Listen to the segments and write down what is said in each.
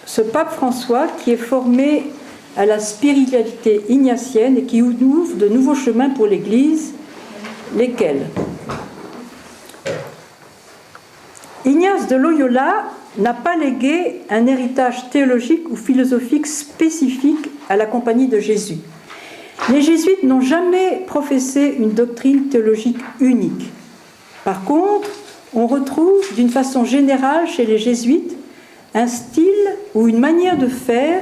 ce pape François qui est formé à la spiritualité ignatienne et qui ouvre de nouveaux chemins pour l'Église, lesquels? Ignace de Loyola n'a pas légué un héritage théologique ou philosophique spécifique à la Compagnie de Jésus. Les jésuites n'ont jamais professé une doctrine théologique unique. Par contre, on retrouve d'une façon générale chez les jésuites un style ou une manière de faire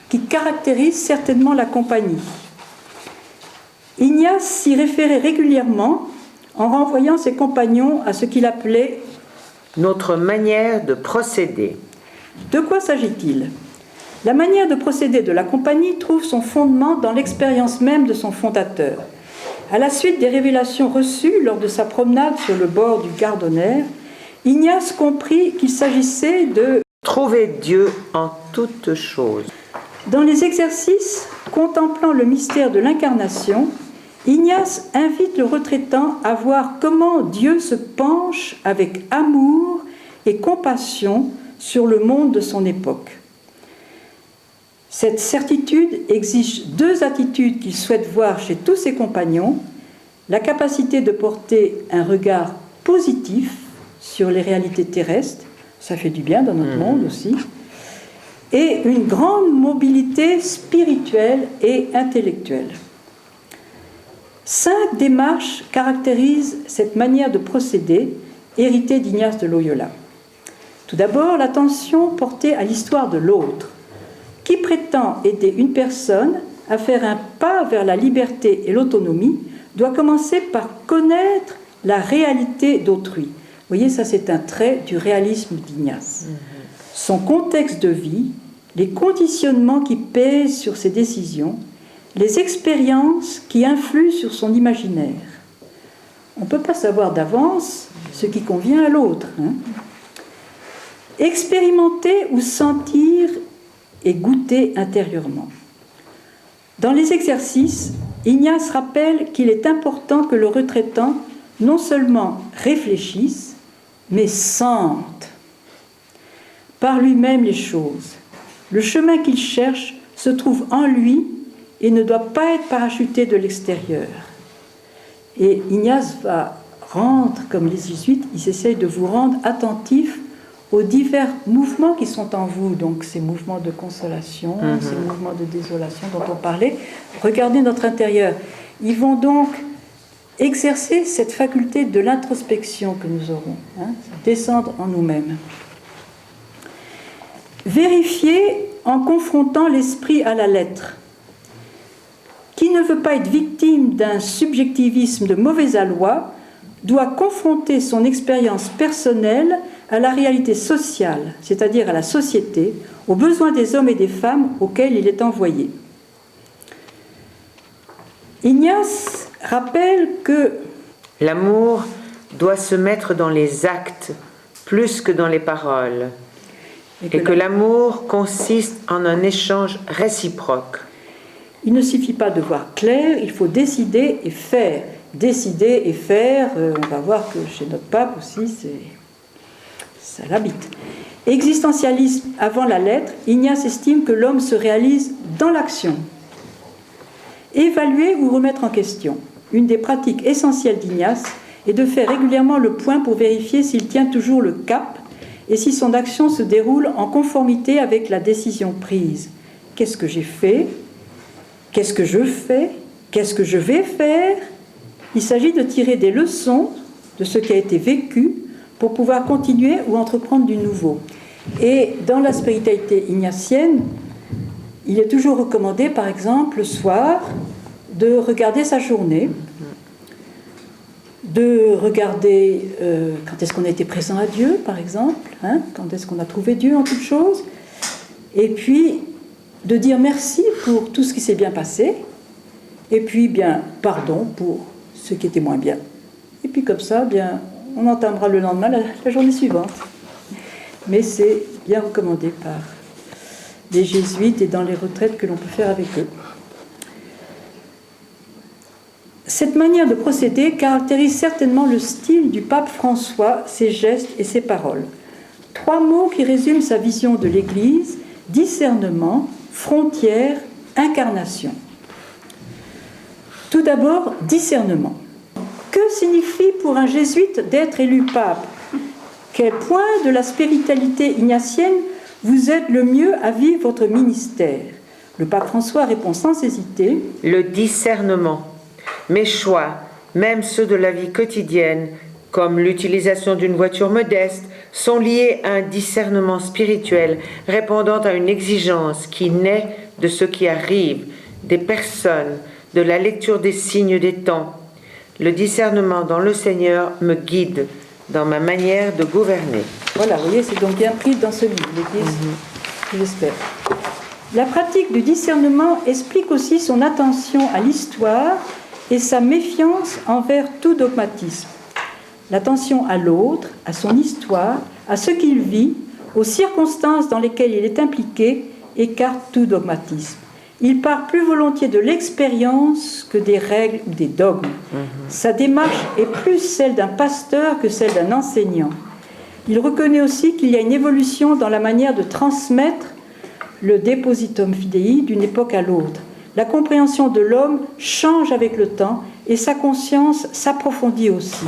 qui caractérise certainement la Compagnie. Ignace s'y référait régulièrement en renvoyant ses compagnons à ce qu'il appelait notre manière de procéder. De quoi s'agit-il? La manière de procéder de la Compagnie trouve son fondement dans l'expérience même de son fondateur. À la suite des révélations reçues lors de sa promenade sur le bord du Gardonner, Ignace comprit qu'il s'agissait de trouver Dieu en toutes choses. Dans les exercices contemplant le mystère de l'incarnation, Ignace invite le retraitant à voir comment Dieu se penche avec amour et compassion sur le monde de son époque. Cette certitude exige deux attitudes qu'il souhaite voir chez tous ses compagnons: la capacité de porter un regard positif sur les réalités terrestres, ça fait du bien dans notre monde aussi, et une grande mobilité spirituelle et intellectuelle. 5 démarches caractérisent cette manière de procéder héritée d'Ignace de Loyola. Tout d'abord, l'attention portée à l'histoire de l'autre. Qui prétend aider une personne à faire un pas vers la liberté et l'autonomie doit commencer par connaître la réalité d'autrui. Vous voyez, ça c'est un trait du réalisme d'Ignace. Son contexte de vie, les conditionnements qui pèsent sur ses décisions, les expériences qui influent sur son imaginaire. On ne peut pas savoir d'avance ce qui convient à l'autre. Expérimenter ou sentir et goûter intérieurement. Dans les exercices, Ignace rappelle qu'il est important que le retraitant non seulement réfléchisse, mais sente par lui-même les choses. Le chemin qu'il cherche se trouve en lui et ne doit pas être parachuté de l'extérieur. Et Ignace va rendre, comme les jésuites, ils essayent de vous rendre attentifs aux divers mouvements qui sont en vous, donc ces mouvements de consolation, ces mouvements de désolation dont on parlait. Regardez notre intérieur. Ils vont donc exercer cette faculté de l'introspection que nous aurons, descendre en nous-mêmes. Vérifier en confrontant l'esprit à la lettre. Qui ne veut pas être victime d'un subjectivisme de mauvais aloi doit confronter son expérience personnelle à la réalité sociale, c'est-à-dire à la société, aux besoins des hommes et des femmes auxquels il est envoyé. Ignace rappelle que l'amour doit se mettre dans les actes plus que dans les paroles, et que l'amour consiste en un échange réciproque. Il ne suffit pas de voir clair, il faut décider et faire. Décider et faire, on va voir que chez notre pape aussi, ça l'habite. Existentialisme avant la lettre, Ignace estime que l'homme se réalise dans l'action. Évaluer ou remettre en question. Une des pratiques essentielles d'Ignace est de faire régulièrement le point pour vérifier s'il tient toujours le cap et si son action se déroule en conformité avec la décision prise. Qu'est-ce que j'ai fait? Qu'est-ce que je fais? Qu'est-ce que je vais faire? Il s'agit de tirer des leçons de ce qui a été vécu pour pouvoir continuer ou entreprendre du nouveau. Et dans la spiritualité ignatienne, il est toujours recommandé, par exemple, le soir, de regarder sa journée, de regarder quand est-ce qu'on a été présent à Dieu, par exemple, quand est-ce qu'on a trouvé Dieu en toutes choses, et puis de dire merci pour tout ce qui s'est bien passé, et puis bien pardon pour ce qui était moins bien. Et puis comme ça, bien, on entamera le lendemain la journée suivante. Mais c'est bien recommandé par les jésuites et dans les retraites que l'on peut faire avec eux. Cette manière de procéder caractérise certainement le style du pape François, ses gestes et ses paroles. 3 mots qui résument sa vision de l'Église discernement, frontière, incarnation. Tout d'abord, discernement. Que signifie pour un jésuite d'être élu pape? Quel point de la spiritualité ignatienne vous aide le mieux à vivre votre ministère? Le pape François répond sans hésiter: le discernement. Mes choix, même ceux de la vie quotidienne, comme l'utilisation d'une voiture modeste, sont liés à un discernement spirituel répondant à une exigence qui naît de ce qui arrive, des personnes, de la lecture des signes des temps. Le discernement dans le Seigneur me guide dans ma manière de gouverner. Voilà, vous voyez, c'est donc bien pris dans ce livre, l'Église, j'espère. La pratique du discernement explique aussi son attention à l'histoire et sa méfiance envers tout dogmatisme. L'attention à l'autre, à son histoire, à ce qu'il vit, aux circonstances dans lesquelles il est impliqué, écarte tout dogmatisme. Il part plus volontiers de l'expérience que des règles ou des dogmes. Sa démarche est plus celle d'un pasteur que celle d'un enseignant. Il reconnaît aussi qu'il y a une évolution dans la manière de transmettre le depositum fidei d'une époque à l'autre. La compréhension de l'homme change avec le temps et sa conscience s'approfondit aussi.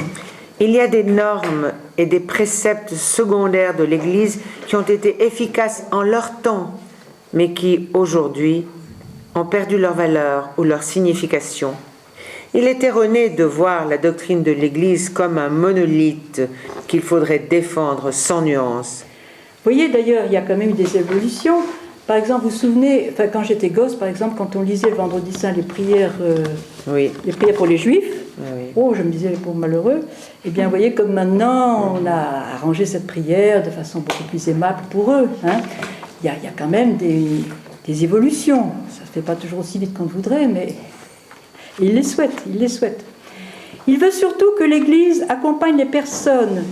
Il y a des normes et des préceptes secondaires de l'Église qui ont été efficaces en leur temps, mais qui, aujourd'hui, ont perdu leur valeur ou leur signification. Il est erroné de voir la doctrine de l'Église comme un monolithe qu'il faudrait défendre sans nuance. Vous voyez, d'ailleurs, il y a quand même eu des évolutions. Par exemple, vous vous souvenez, quand j'étais gosse, par exemple, quand on lisait le Vendredi Saint les prières pour les Juifs, je me disais les pauvres malheureux, eh bien, vous voyez, comme maintenant, on a arrangé cette prière de façon beaucoup plus aimable pour eux. Il y a quand même des évolutions. Ça ne fait pas toujours aussi vite qu'on voudrait, mais il les souhaite. Il veut surtout que l'Église accompagne les personnes,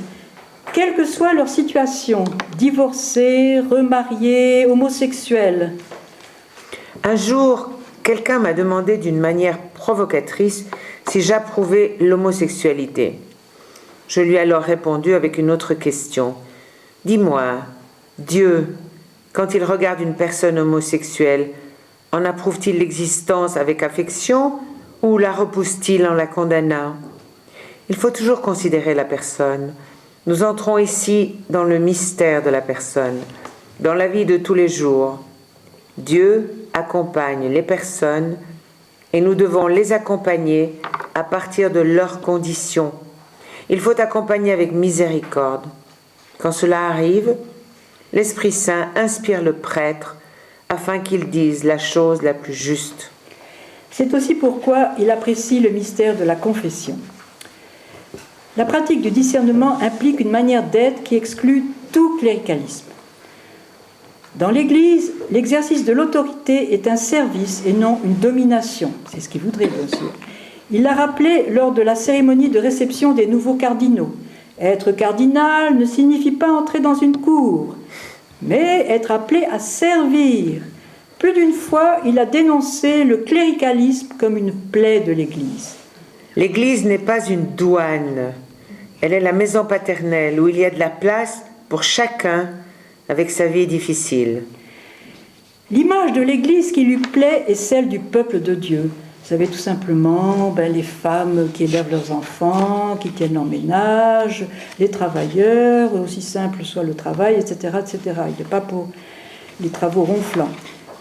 quelle que soit leur situation, divorcés, remariés, homosexuels. Un jour, quelqu'un m'a demandé d'une manière provocatrice si j'approuvais l'homosexualité. Je lui ai alors répondu avec une autre question. Dis-moi, Dieu, quand il regarde une personne homosexuelle, en approuve-t-il l'existence avec affection ou la repousse-t-il en la condamnant? Il faut toujours considérer la personne. Nous entrons ici dans le mystère de la personne, dans la vie de tous les jours. Dieu accompagne les personnes et nous devons les accompagner à partir de leurs conditions. Il faut accompagner avec miséricorde. Quand cela arrive, l'Esprit Saint inspire le prêtre afin qu'il dise la chose la plus juste. C'est aussi pourquoi il apprécie le mystère de la confession. La pratique du discernement implique une manière d'être qui exclut tout cléricalisme. Dans l'Église, l'exercice de l'autorité est un service et non une domination. C'est ce qu'il voudrait, bien sûr. Il l'a rappelé lors de la cérémonie de réception des nouveaux cardinaux. Être cardinal ne signifie pas entrer dans une cour, mais être appelé à servir. Plus d'une fois, il a dénoncé le cléricalisme comme une plaie de l'Église. L'Église n'est pas une douane. Elle est la maison paternelle où il y a de la place pour chacun avec sa vie difficile. L'image de l'Église qui lui plaît est celle du peuple de Dieu. Vous savez, tout simplement, les femmes qui élèvent leurs enfants, qui tiennent leur ménage, les travailleurs, aussi simple soit le travail, etc., etc. Il n'est pas pour les travaux ronflants,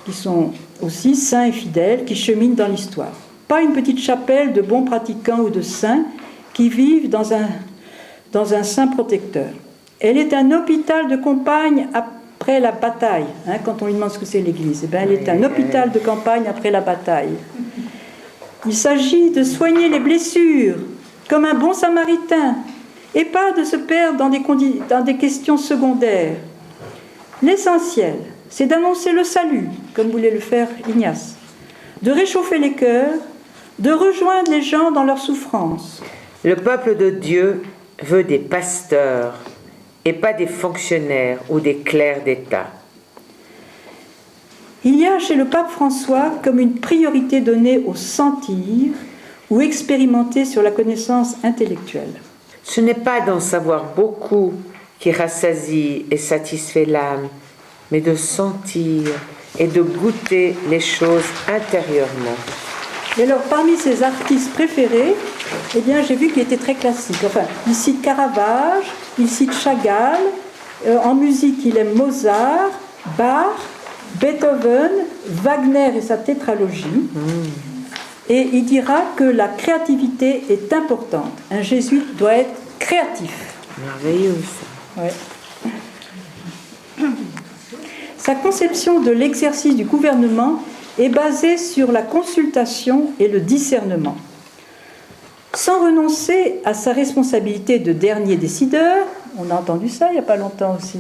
qui sont aussi saints et fidèles, qui cheminent dans l'histoire. Pas une petite chapelle de bons pratiquants ou de saints qui vivent dans un saint protecteur. Elle est un hôpital de campagne après la bataille. Quand on lui demande ce que c'est l'Église, elle est un hôpital de campagne après la bataille. Il s'agit de soigner les blessures, comme un bon samaritain, et pas de se perdre dans des questions secondaires. L'essentiel, c'est d'annoncer le salut, comme voulait le faire Ignace, de réchauffer les cœurs, de rejoindre les gens dans leur souffrance. Le peuple de Dieu veut des pasteurs et pas des fonctionnaires ou des clercs d'État. Il y a chez le pape François comme une priorité donnée au sentir ou expérimenter sur la connaissance intellectuelle. Ce n'est pas d'en savoir beaucoup qui rassasie et satisfait l'âme, mais de sentir et de goûter les choses intérieurement. Et alors, parmi ses artistes préférés, eh bien, j'ai vu qu'il était très classique. Enfin, il cite Caravage, il cite Chagall, en musique, il aime Mozart, Bach, Beethoven, Wagner et sa tétralogie. Et il dira que la créativité est importante. Un jésuite doit être créatif. Merveilleux, ça. Ouais. Sa conception de l'exercice du gouvernement est basée sur la consultation et le discernement. Sans renoncer à sa responsabilité de dernier décideur, on a entendu ça il n'y a pas longtemps aussi,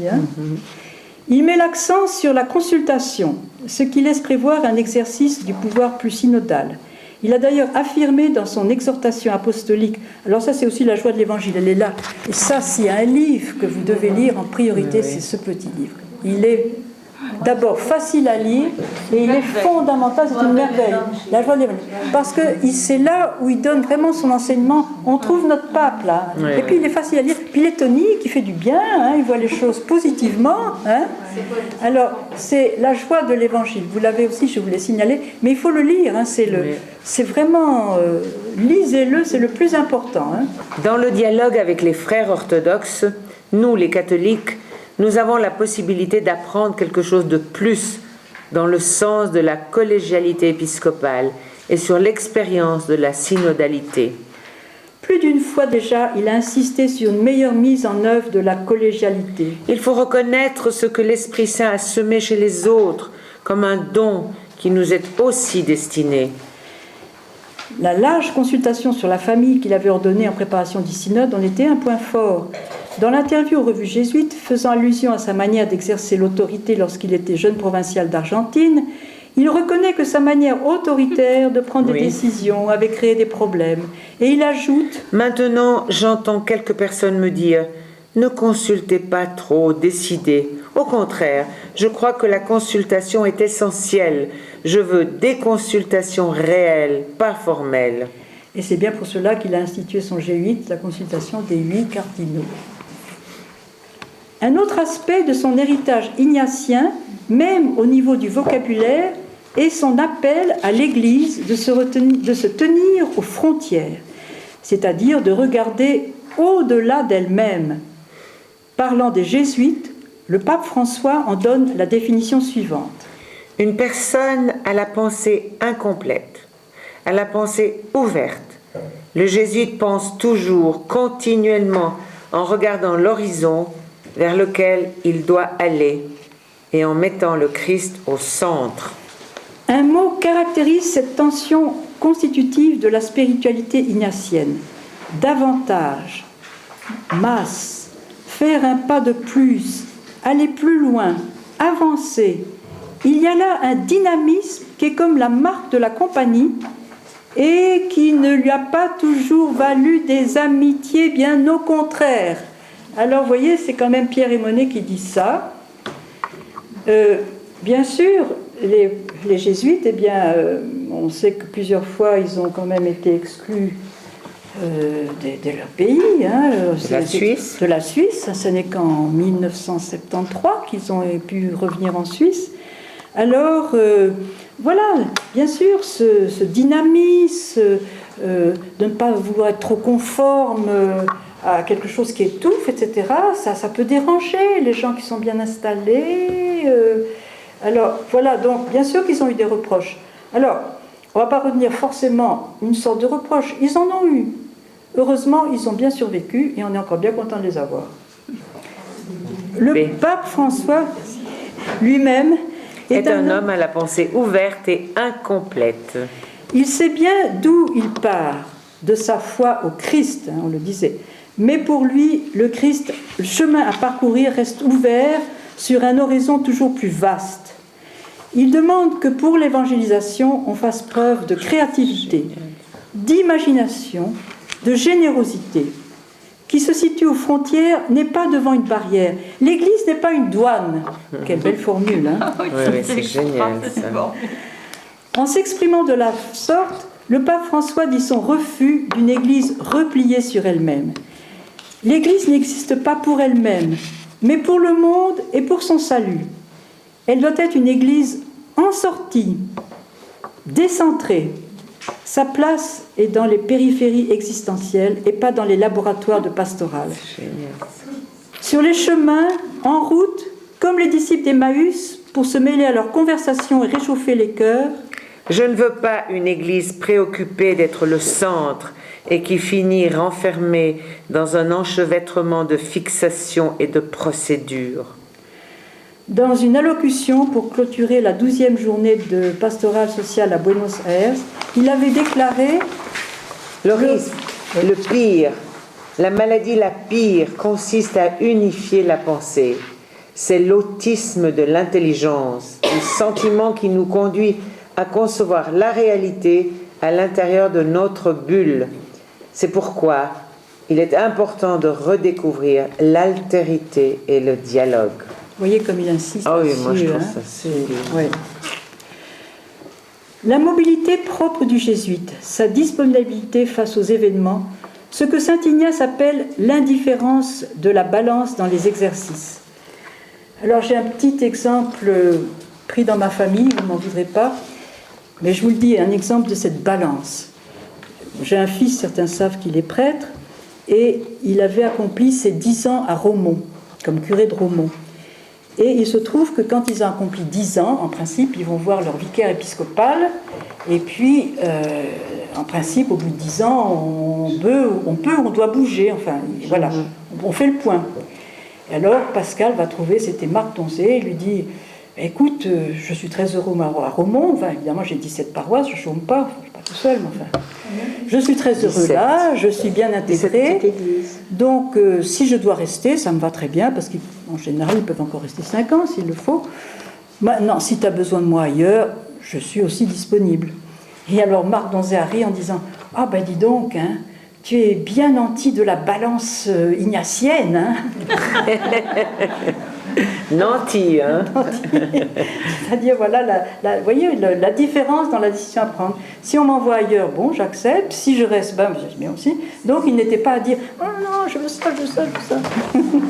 il met l'accent sur la consultation, ce qui laisse prévoir un exercice du pouvoir plus synodal. Il a d'ailleurs affirmé dans son exhortation apostolique, alors ça c'est aussi la joie de l'Évangile, elle est là, et ça s'il y a un livre que vous devez lire en priorité, c'est ce petit livre. Il est d'abord facile à lire et il est fondamental, c'est une merveille, la joie de l'Évangile. Parce que c'est là où il donne vraiment son enseignement, on trouve notre pape là, et puis il est facile à lire, puis il est tonique, il fait du bien, il voit les choses positivement. Alors c'est la joie de l'Évangile, vous l'avez aussi, je vous l'ai signalé, mais il faut le lire, c'est vraiment, lisez-le, c'est le plus important. Dans le dialogue avec les frères orthodoxes, nous les catholiques, nous avons la possibilité d'apprendre quelque chose de plus dans le sens de la collégialité épiscopale et sur l'expérience de la synodalité. Plus d'une fois déjà, il a insisté sur une meilleure mise en œuvre de la collégialité. Il faut reconnaître ce que l'Esprit Saint a semé chez les autres comme un don qui nous est aussi destiné. La large consultation sur la famille qu'il avait ordonnée en préparation du synode en était un point fort. Dans l'interview aux revues jésuites, faisant allusion à sa manière d'exercer l'autorité lorsqu'il était jeune provincial d'Argentine, il reconnaît que sa manière autoritaire de prendre des décisions avait créé des problèmes. Et il ajoute « Maintenant, j'entends quelques personnes me dire « Ne consultez pas trop, décidez. Au contraire, je crois que la consultation est essentielle. Je veux des consultations réelles, pas formelles. » Et c'est bien pour cela qu'il a institué son G8, la consultation des 8 cardinaux. Un autre aspect de son héritage ignatien, même au niveau du vocabulaire, est son appel à l'Église de se tenir aux frontières, c'est-à-dire de regarder au-delà d'elle-même. Parlant des jésuites, le pape François en donne la définition suivante. Une personne à la pensée incomplète, à la pensée ouverte. Le jésuite pense toujours, continuellement, en regardant l'horizon vers lequel il doit aller et en mettant le Christ au centre. Un mot caractérise cette tension constitutive de la spiritualité ignatienne. Davantage, masse, faire un pas de plus, aller plus loin, avancer. Il y a là un dynamisme qui est comme la marque de la compagnie et qui ne lui a pas toujours valu des amitiés, bien au contraire. Alors, vous voyez, c'est quand même Pierre et Monet qui disent ça. Bien sûr, les jésuites, eh bien, on sait que plusieurs fois, ils ont quand même été exclus de leur pays. De la Suisse. Ce n'est qu'en 1973 qu'ils ont pu revenir en Suisse. Alors, voilà, bien sûr, ce dynamisme, de ne pas vouloir être trop conforme à quelque chose qui étouffe, etc., ça peut déranger les gens qui sont bien installés. Alors, voilà, donc, bien sûr qu'ils ont eu des reproches. Alors, on ne va pas retenir forcément une sorte de reproche. Ils en ont eu. Heureusement, ils ont bien survécu et on est encore bien content de les avoir. Le pape François, lui-même, est un homme à la pensée ouverte et incomplète. Il sait bien d'où il part, de sa foi au Christ, on le disait. Mais pour lui, le Christ, le chemin à parcourir reste ouvert sur un horizon toujours plus vaste. Il demande que pour l'évangélisation, on fasse preuve de créativité, d'imagination, de générosité. Qui se situe aux frontières n'est pas devant une barrière. L'Église n'est pas une douane. Quelle belle formule, hein ? Oui, c'est génial, ça. En s'exprimant de la sorte, le pape François dit son refus d'une Église repliée sur elle-même. L'Église n'existe pas pour elle-même, mais pour le monde et pour son salut. Elle doit être une église en sortie, décentrée. Sa place est dans les périphéries existentielles et pas dans les laboratoires de pastoral. Sur les chemins, en route, comme les disciples d'Emmaüs, pour se mêler à leur conversation et réchauffer les cœurs. Je ne veux pas une église préoccupée d'être le centre et qui finit renfermée dans un enchevêtrement de fixations et de procédures. Dans une allocution pour clôturer la 12e journée de pastoral social à Buenos Aires, il avait déclaré le pire, la maladie la pire consiste à unifier la pensée. C'est l'autisme de l'intelligence, le sentiment qui nous conduit à concevoir la réalité à l'intérieur de notre bulle. C'est pourquoi il est important de redécouvrir l'altérité et le dialogue. Vous voyez comme il insiste. Ah oui, dessus, moi je trouve ça sublime. Ouais. La mobilité propre du jésuite, sa disponibilité face aux événements, ce que saint Ignace appelle l'indifférence de la balance dans les exercices. Alors j'ai un petit exemple pris dans ma famille, vous ne m'en voudrez pas, mais je vous le dis, un exemple de cette balance. J'ai un fils, certains savent qu'il est prêtre, et il avait accompli ses 10 ans à Romont, comme curé de Romont. Et il se trouve que quand ils ont accompli 10 ans, en principe, ils vont voir leur vicaire épiscopal, et puis, en principe, au bout de 10 ans, on doit bouger, enfin, voilà, on fait le point. Et alors, Pascal va trouver, c'était Marc Donzé, il lui dit, écoute, je suis très heureux à Romont, enfin, évidemment, j'ai 17 paroisses, je ne chôme pas, je ne suis pas tout seul, mais enfin... Je suis très heureux 17. là, je suis bien intégré, donc si je dois rester, ça me va très bien, parce qu'en général, ils peuvent encore rester 5 ans s'il le faut. Maintenant, si tu as besoin de moi ailleurs, je suis aussi disponible. Et alors Marc Donzé a ri en disant, ah ben dis donc, hein, tu es bien nanti de la balance ignatienne. Hein. Nanti, hein. C'est-à-dire, voilà, vous voyez la différence dans la décision à prendre. Si on m'envoie ailleurs, bon, j'accepte. Si je reste, ben, c'est bien aussi. Donc, il n'était pas à dire, oh non, je veux ça, je veux ça, je veux ça. Vous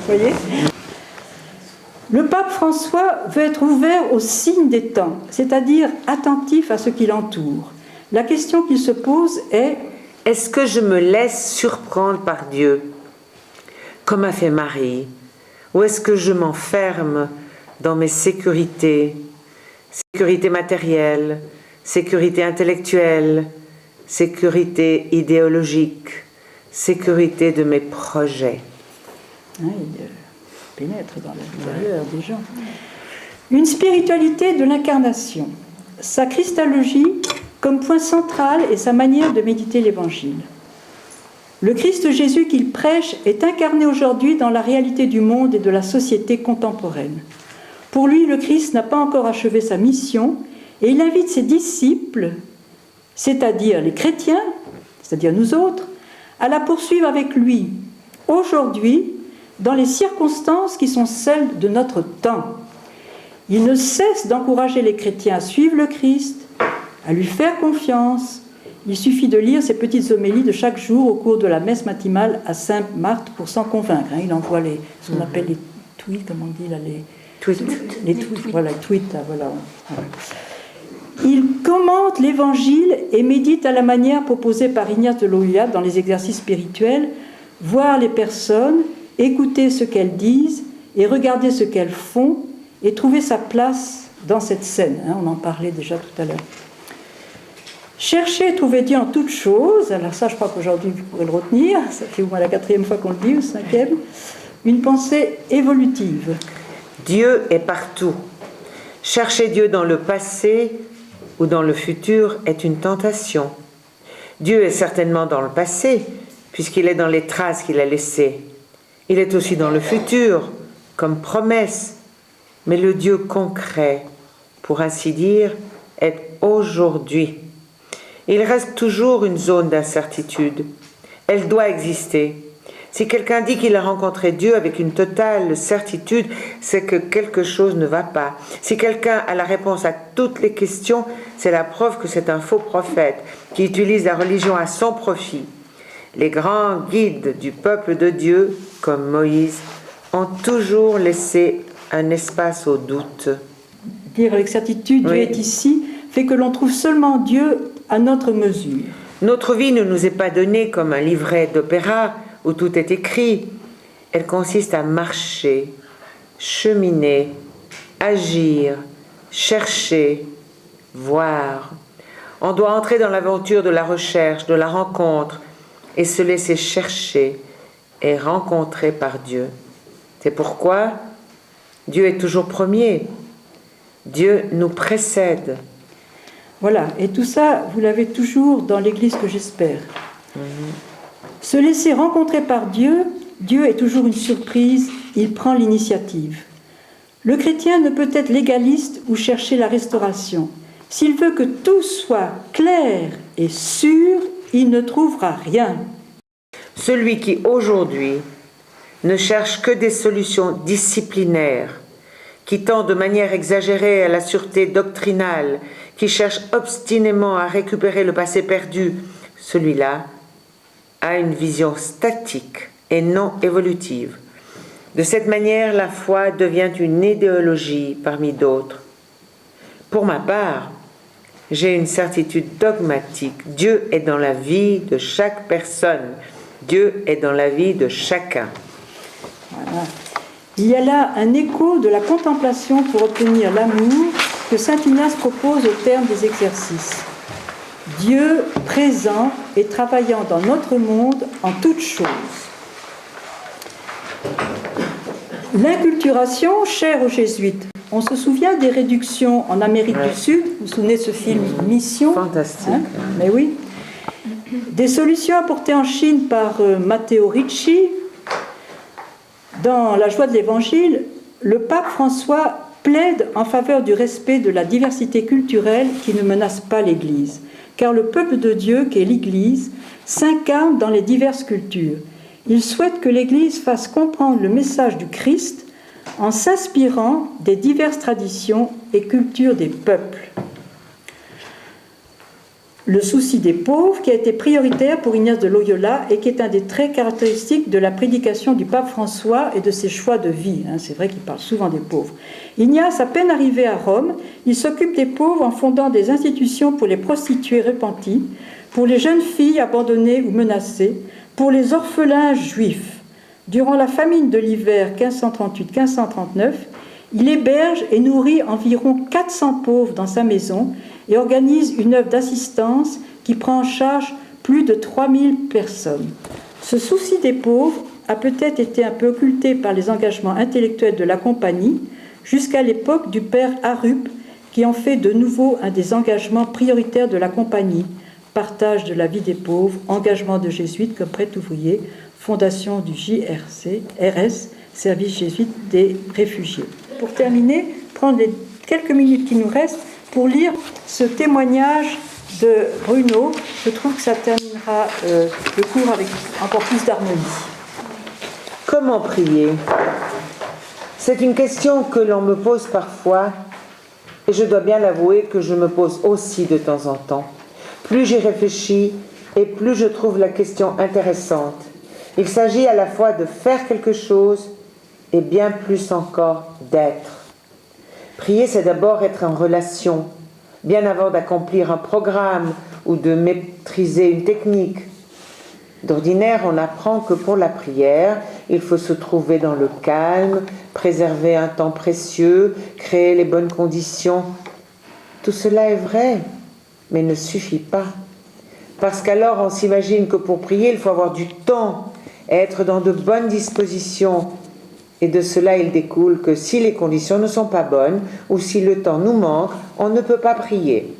voyez ? Le pape François veut être ouvert aux signes des temps, c'est-à-dire attentif à ce qui l'entoure. La question qu'il se pose est, est-ce que je me laisse surprendre par Dieu, comme a fait Marie ? Ou est-ce que je m'enferme dans mes sécurités, sécurité matérielle, sécurité intellectuelle, sécurité idéologique, sécurité de mes projets? Il pénètre dans l'intérieur des gens. Une spiritualité de l'incarnation, sa christologie comme point central et sa manière de méditer l'Évangile. Le Christ Jésus qu'il prêche est incarné aujourd'hui dans la réalité du monde et de la société contemporaine. Pour lui, le Christ n'a pas encore achevé sa mission et il invite ses disciples, c'est-à-dire les chrétiens, c'est-à-dire nous autres, à la poursuivre avec lui, aujourd'hui, dans les circonstances qui sont celles de notre temps. Il ne cesse d'encourager les chrétiens à suivre le Christ, à lui faire confiance. Il suffit de lire ces petites homélies de chaque jour au cours de la messe matinale à Sainte-Marthe pour s'en convaincre. Il envoie ce qu'on appelle les tweets, comme on dit là, les tweets. Voilà, les tweets, voilà. Il commente l'Évangile et médite à la manière proposée par Ignace de Loyola dans les exercices spirituels, voir les personnes, écouter ce qu'elles disent et regarder ce qu'elles font et trouver sa place dans cette scène. On en parlait déjà tout à l'heure. Chercher et trouver Dieu en toutes choses, alors ça je crois qu'aujourd'hui vous pourrez le retenir, ça fait au moins la 4e fois qu'on le dit, ou 5e, une pensée évolutive. Dieu est partout. Chercher Dieu dans le passé ou dans le futur est une tentation. Dieu est certainement dans le passé, puisqu'il est dans les traces qu'il a laissées. Il est aussi dans le futur, comme promesse. Mais le Dieu concret, pour ainsi dire, est aujourd'hui. Il reste toujours une zone d'incertitude. Elle doit exister. Si quelqu'un dit qu'il a rencontré Dieu avec une totale certitude, c'est que quelque chose ne va pas. Si quelqu'un a la réponse à toutes les questions, c'est la preuve que c'est un faux prophète qui utilise la religion à son profit. Les grands guides du peuple de Dieu, comme Moïse, ont toujours laissé un espace au doute. Dire avec certitude, Dieu est ici, fait que l'on trouve seulement Dieu à notre mesure. Notre vie ne nous est pas donnée comme un livret d'opéra où tout est écrit. Elle consiste à marcher, cheminer, agir, chercher, voir. On doit entrer dans l'aventure de la recherche, de la rencontre et se laisser chercher et rencontrer par Dieu. C'est pourquoi Dieu est toujours premier. Dieu nous précède. Voilà, et tout ça, vous l'avez toujours dans l'Église que j'espère. Se laisser rencontrer par Dieu, Dieu est toujours une surprise, il prend l'initiative. Le chrétien ne peut être légaliste ou chercher la restauration. S'il veut que tout soit clair et sûr, il ne trouvera rien. Celui qui aujourd'hui ne cherche que des solutions disciplinaires, qui tend de manière exagérée à la sûreté doctrinale, qui cherche obstinément à récupérer le passé perdu, celui-là a une vision statique et non évolutive. De cette manière, la foi devient une idéologie parmi d'autres. Pour ma part, j'ai une certitude dogmatique. Dieu est dans la vie de chaque personne. Dieu est dans la vie de chacun. Voilà. Il y a là un écho de la contemplation pour obtenir l'amour que saint Ignace propose au terme des exercices. Dieu présent et travaillant dans notre monde en toutes choses. L'inculturation, chère aux jésuites. On se souvient des réductions en Amérique du Sud. Vous vous souvenez de ce film Mission? Fantastique. Hein? Mais oui. Des solutions apportées en Chine par Matteo Ricci. Dans La joie de l'Évangile, le pape François plaide en faveur du respect de la diversité culturelle qui ne menace pas l'Église, car le peuple de Dieu, qui est l'Église, s'incarne dans les diverses cultures. Il souhaite que l'Église fasse comprendre le message du Christ en s'inspirant des diverses traditions et cultures des peuples. Le souci des pauvres, qui a été prioritaire pour Ignace de Loyola et qui est un des traits caractéristiques de la prédication du pape François et de ses choix de vie. C'est vrai qu'il parle souvent des pauvres. Ignace, à peine arrivé à Rome, il s'occupe des pauvres en fondant des institutions pour les prostituées repenties, pour les jeunes filles abandonnées ou menacées, pour les orphelins juifs. Durant la famine de l'hiver 1538-1539, il héberge et nourrit environ 400 pauvres dans sa maison et organise une œuvre d'assistance qui prend en charge plus de 3000 personnes. Ce souci des pauvres a peut-être été un peu occulté par les engagements intellectuels de la compagnie jusqu'à l'époque du père Arup, qui en fait de nouveau un des engagements prioritaires de la compagnie: partage de la vie des pauvres, engagement de jésuites comme prêtre ouvrier, fondation du JRS, service jésuite des réfugiés. Pour terminer, prendre les quelques minutes qui nous restent pour lire ce témoignage de Bruno. Je trouve que ça terminera le cours avec encore plus d'harmonie. Comment prier? C'est une question que l'on me pose parfois, et je dois bien l'avouer que je me pose aussi de temps en temps. Plus j'y réfléchis, et plus je trouve la question intéressante. Il s'agit à la fois de faire quelque chose, et bien plus encore d'être. Prier, c'est d'abord être en relation, bien avant d'accomplir un programme ou de maîtriser une technique. D'ordinaire, on apprend que pour la prière, il faut se trouver dans le calme, préserver un temps précieux, créer les bonnes conditions. Tout cela est vrai, mais ne suffit pas. Parce qu'alors, on s'imagine que pour prier, il faut avoir du temps, être dans de bonnes dispositions. Et de cela, il découle que si les conditions ne sont pas bonnes ou si le temps nous manque, on ne peut pas prier.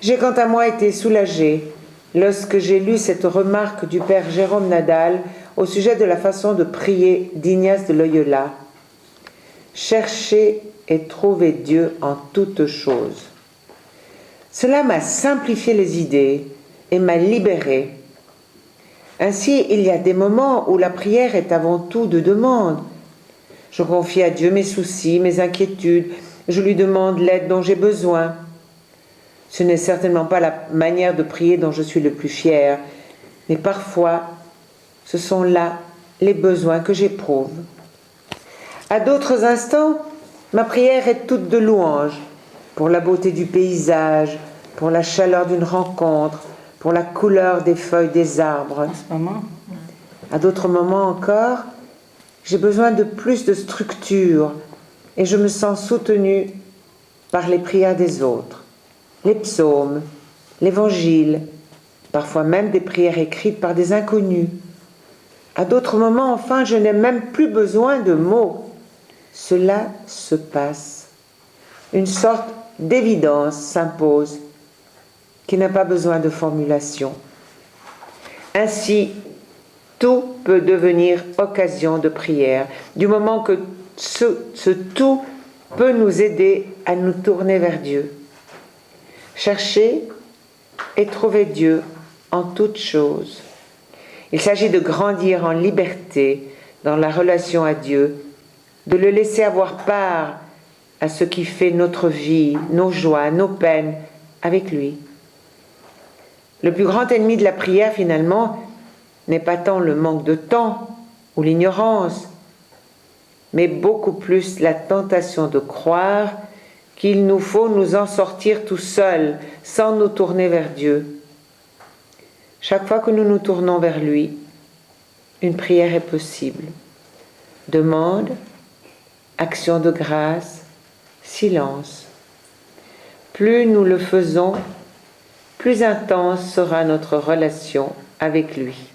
J'ai quant à moi été soulagée lorsque j'ai lu cette remarque du père Jérôme Nadal au sujet de la façon de prier d'Ignace de Loyola. Chercher et trouver Dieu en toutes choses. Cela m'a simplifié les idées et m'a libérée. Ainsi, il y a des moments où la prière est avant tout de demande. Je confie à Dieu mes soucis, mes inquiétudes, je lui demande l'aide dont j'ai besoin. Ce n'est certainement pas la manière de prier dont je suis le plus fier, mais parfois, ce sont là les besoins que j'éprouve. À d'autres instants, ma prière est toute de louange, pour la beauté du paysage, pour la chaleur d'une rencontre, pour la couleur des feuilles des arbres. En ce moment. À d'autres moments encore, j'ai besoin de plus de structure et je me sens soutenue par les prières des autres, les psaumes, l'évangile, parfois même des prières écrites par des inconnus. À d'autres moments, enfin, je n'ai même plus besoin de mots. Cela se passe. Une sorte d'évidence s'impose qui n'a pas besoin de formulation. Ainsi, tout peut devenir occasion de prière, du moment que ce tout peut nous aider à nous tourner vers Dieu. Chercher et trouver Dieu en toutes choses. Il s'agit de grandir en liberté dans la relation à Dieu, de le laisser avoir part à ce qui fait notre vie, nos joies, nos peines avec lui. Le plus grand ennemi de la prière, finalement, n'est pas tant le manque de temps ou l'ignorance, mais beaucoup plus la tentation de croire qu'il nous faut nous en sortir tout seuls, sans nous tourner vers Dieu. Chaque fois que nous nous tournons vers lui, une prière est possible. Demande, action de grâce, silence. Plus nous le faisons, plus intense sera notre relation avec lui.